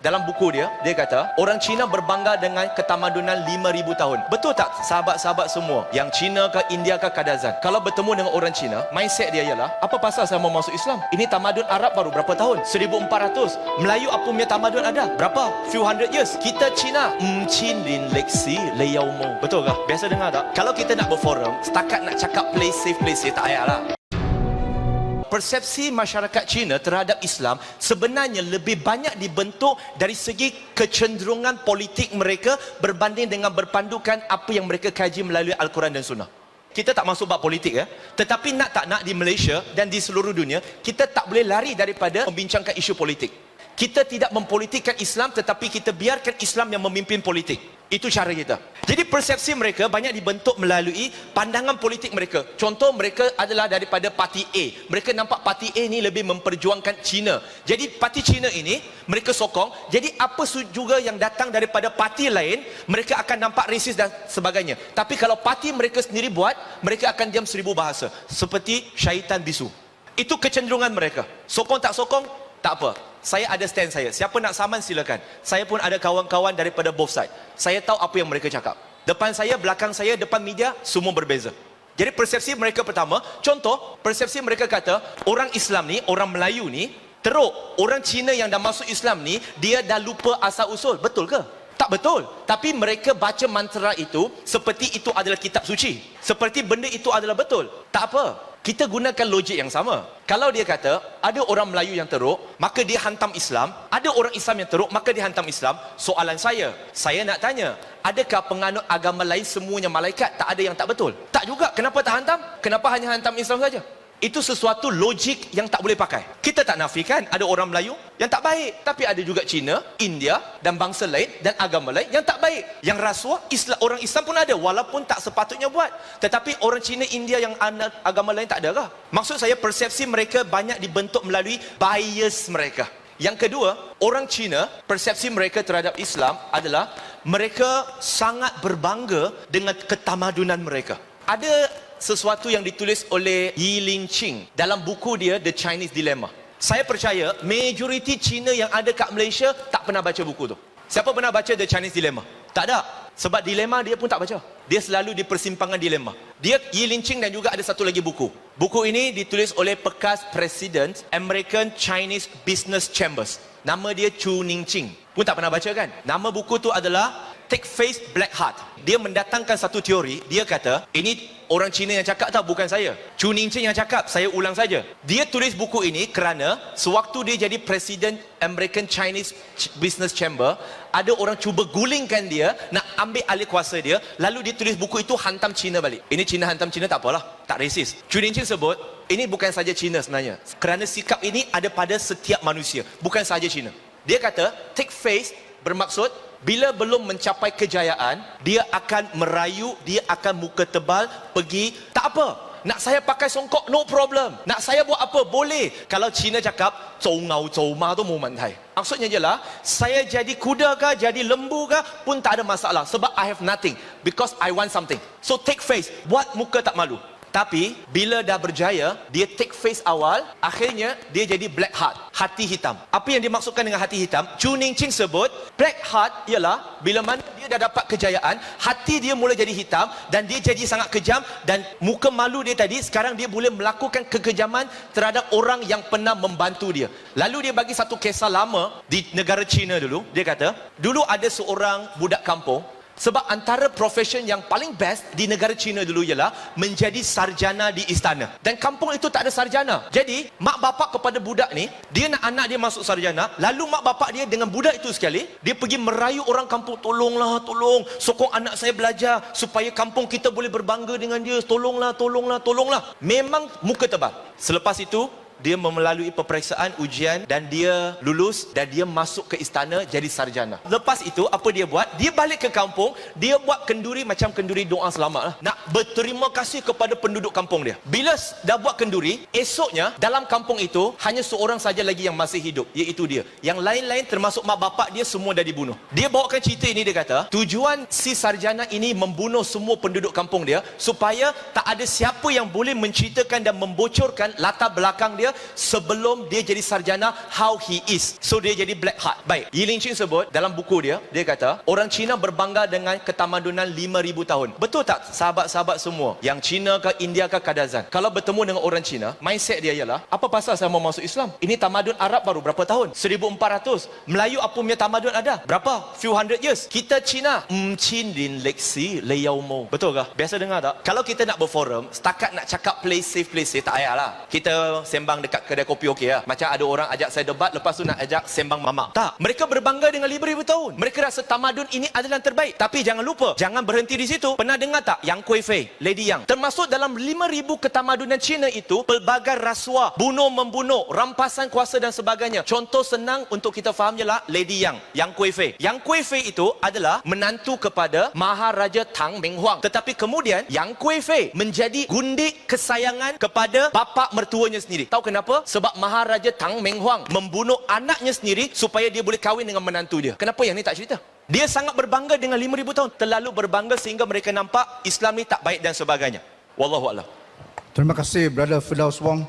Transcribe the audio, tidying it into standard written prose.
Dalam buku dia kata, orang Cina berbangga dengan ketamadunan 5,000 tahun. Betul tak sahabat-sahabat semua? Yang Cina ke India ke Kadazan, kalau bertemu dengan orang Cina, mindset dia ialah, apa pasal saya mau masuk Islam? Ini tamadun Arab baru berapa tahun? 1400. Melayu apa punya tamadun ada? Berapa? Few hundred years. Kita Cina, Chin Lin Lexi Leyau Mo. Betul ke? Biasa dengar tak? Kalau kita nak berforum, setakat nak cakap play safe, tak payahlah. Persepsi masyarakat Cina terhadap Islam sebenarnya lebih banyak dibentuk dari segi kecenderungan politik mereka berbanding dengan berpandukan apa yang mereka kaji melalui Al-Quran dan Sunnah. Kita tak masuk bab politik ya. Tetapi nak tak nak di Malaysia dan di seluruh dunia, kita tak boleh lari daripada membincangkan isu politik. Kita tidak mempolitikkan Islam, tetapi kita biarkan Islam yang memimpin politik. Itu cara kita. Jadi persepsi mereka banyak dibentuk melalui pandangan politik mereka. Contoh, mereka adalah daripada parti A. Mereka nampak parti A ni lebih memperjuangkan Cina. Jadi parti Cina ini mereka sokong. Jadi apa juga yang datang daripada parti lain, mereka akan nampak rasis dan sebagainya. Tapi kalau parti mereka sendiri buat, mereka akan diam 1000 bahasa. Seperti syaitan bisu. Itu kecenderungan mereka. Sokong tak sokong, tak apa. Saya ada stand saya. Siapa nak saman silakan. Saya pun ada kawan-kawan daripada both side. Saya tahu apa yang mereka cakap. Depan saya, belakang saya, depan media, semua berbeza. Jadi persepsi mereka pertama, contoh, persepsi mereka kata, orang Islam ni, orang Melayu ni, teruk. Orang Cina yang dah masuk Islam ni, dia dah lupa asal usul. Betul ke? Tak betul. Tapi mereka baca mantra itu seperti itu adalah kitab suci. Seperti benda itu adalah betul. Tak apa. Kita gunakan logik yang sama. Kalau dia kata, ada orang Melayu yang teruk, maka dia hantam Islam. Ada orang Islam yang teruk, maka dia hantam Islam. Soalan saya nak tanya, adakah penganut agama lain semuanya malaikat? Tak ada yang tak betul? Tak juga. Kenapa tak hantam? Kenapa hanya hantam Islam saja? Itu sesuatu logik yang tak boleh pakai. Kita tak nafikan ada orang Melayu yang tak baik. Tapi ada juga Cina, India dan bangsa lain dan agama lain yang tak baik. Yang rasuah, orang Islam pun ada. Walaupun tak sepatutnya buat. Tetapi orang Cina, India yang agama lain tak ada kah? Maksud saya, persepsi mereka banyak dibentuk melalui bias mereka. Yang kedua, orang Cina, persepsi mereka terhadap Islam adalah mereka sangat berbangga dengan ketamadunan mereka. Ada sesuatu yang ditulis oleh Yi Lingqing dalam buku dia The Chinese Dilemma. Saya percaya majoriti Cina yang ada kat Malaysia tak pernah baca buku tu. Siapa pernah baca The Chinese Dilemma? Tak ada. Sebab dilema dia pun tak baca. Dia selalu di persimpangan dilema. Dia, Yi Lingqing, dan juga ada satu lagi buku. Buku ini ditulis oleh bekas Presiden American Chinese Business Chambers. Nama dia Chu Ningqing. Pun tak pernah baca kan? Nama buku tu adalah Take Face Black Heart. Dia mendatangkan satu teori. Dia kata, ini orang Cina yang cakap tau, bukan saya. Chu Ningqing yang cakap, saya ulang saja. Dia tulis buku ini kerana sewaktu dia jadi Presiden American Chinese Business Chamber, ada orang cuba gulingkan dia, nak ambil alih kuasa dia, lalu dia tulis buku itu hantam Cina balik. Ini Cina hantam Cina tak apalah, tak racist. Chu Ningqing sebut, ini bukan saja Cina sebenarnya. Kerana sikap ini ada pada setiap manusia, bukan saja Cina. Dia kata, take face bermaksud, bila belum mencapai kejayaan, dia akan merayu, dia akan muka tebal, pergi, tak apa. Nak saya pakai songkok, no problem. Nak saya buat apa, boleh. Kalau Cina cakap, zhou ngao zhou ma tu momentai. Maksudnya je lah, saya jadi kuda kah, jadi lembu kah, pun tak ada masalah. Sebab I have nothing. Because I want something. So take face, buat muka tak malu. Tapi bila dah berjaya, dia take face awal, akhirnya dia jadi black heart, hati hitam. Apa yang dimaksudkan dengan hati hitam? Chu Ningqing sebut, black heart ialah bila mana dia dah dapat kejayaan, hati dia mula jadi hitam dan dia jadi sangat kejam, dan muka malu dia tadi sekarang dia boleh melakukan kekejaman terhadap orang yang pernah membantu dia. Lalu dia bagi satu kisah lama di negara China dulu. Dia kata, dulu ada seorang budak kampung. Sebab antara profession yang paling best di negara China dulu ialah menjadi sarjana di istana. Dan kampung itu tak ada sarjana. Jadi, mak bapak kepada budak ni, dia nak anak dia masuk sarjana, lalu mak bapak dia dengan budak itu sekali, dia pergi merayu orang kampung, tolonglah, tolong, sokong anak saya belajar, supaya kampung kita boleh berbangga dengan dia, tolonglah, tolonglah, tolonglah. Memang muka tebal. Selepas itu, dia melalui peperiksaan, ujian, dan dia lulus, dan dia masuk ke istana jadi sarjana. Lepas itu, apa dia buat? Dia balik ke kampung, dia buat kenduri macam kenduri doa selamat lah. Nak berterima kasih kepada penduduk kampung dia. Bila dah buat kenduri, esoknya dalam kampung itu hanya seorang saja lagi yang masih hidup, iaitu dia. Yang lain-lain termasuk mak bapak dia semua dah dibunuh. Dia bawakan cerita ini, dia kata, tujuan si sarjana ini membunuh semua penduduk kampung dia supaya tak ada siapa yang boleh menceritakan dan membocorkan latar belakang dia dia sebelum dia jadi sarjana, how he is. So dia jadi black heart. Baik, Yi Lingqing sebut dalam buku dia, dia kata orang Cina berbangga dengan ketamadunan 5,000 tahun. Betul tak sahabat-sahabat semua, yang Cina ke India ke Kadazan, kalau bertemu dengan orang Cina, mindset dia ialah, apa pasal saya mau masuk Islam? Ini tamadun Arab baru berapa tahun? 1400. Melayu apa punya tamadun ada? Berapa? Few hundred years. Kita Cina, Chin Lin Lexi Leyau Mo. Betul ke? Biasa dengar tak? Kalau kita nak berforum, setakat nak cakap play safe, tak payahlah. Kita sembang dekat kedai kopi okey lah. Macam ada orang ajak saya debat, lepas tu nak ajak sembang mamak. Tak. Mereka berbangga dengan 5,000 tahun. Mereka rasa tamadun ini adalah yang terbaik. Tapi jangan lupa, jangan berhenti di situ. Pernah dengar tak Yang Kuei-Fei, Lady Yang? Termasuk dalam 5,000 ketamadunan Cina itu, pelbagai rasuah, bunuh-membunuh, rampasan kuasa dan sebagainya. Contoh senang untuk kita faham ialah Lady Yang, Yang Kuei-Fei. Yang Kuei-Fei itu adalah menantu kepada Maharaja Tang Meng Huang. Tetapi kemudian Yang Kuei-Fei menjadi gundik kesayangan kepada bapa mertuanya sendiri. Tahu kenapa? Sebab Maharaja Tang Meng Huang membunuh anaknya sendiri supaya dia boleh kahwin dengan menantu dia. Kenapa yang ni tak cerita? Dia sangat berbangga dengan 5,000 tahun. Terlalu berbangga sehingga mereka nampak Islam ni tak baik dan sebagainya. Wallahu a'lam. Terima kasih Brother Firdaus Wong.